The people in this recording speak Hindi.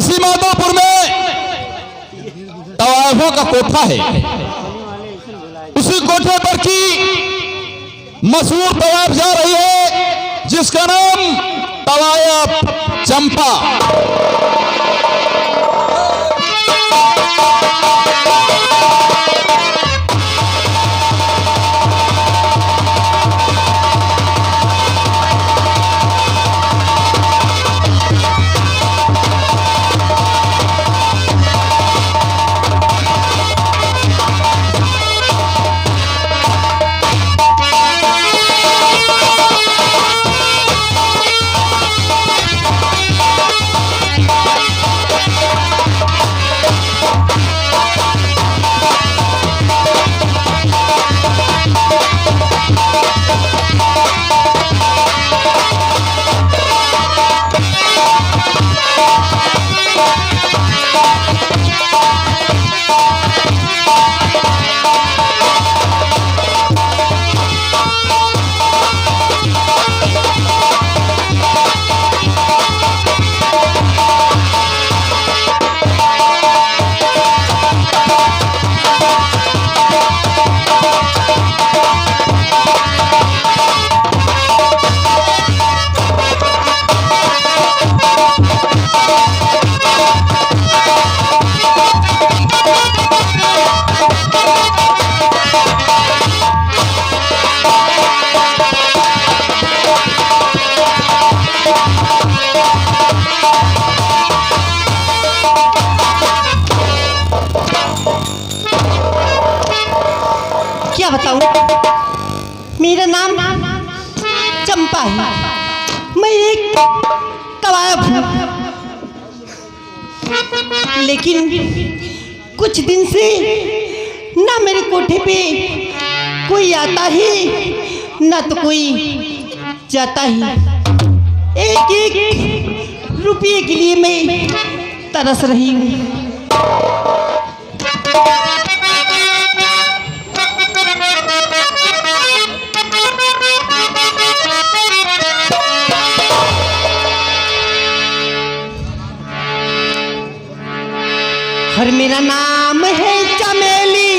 इसी माधोपुर में तवायफों का कोठा है। उसी कोठे पर की मशहूर तवायफ जा रही है जिसका नाम तवायफ चंपा। क्या बताऊं, मेरा नाम चंपा है। मैं एक तवायफ हूँ, लेकिन कुछ दिन से ना मेरे कोठे पे कोई आता ही ना तो कोई जाता ही। एक एक रुपये के लिए मैं तरस रही हूँ। और मेरा नाम है चमेली।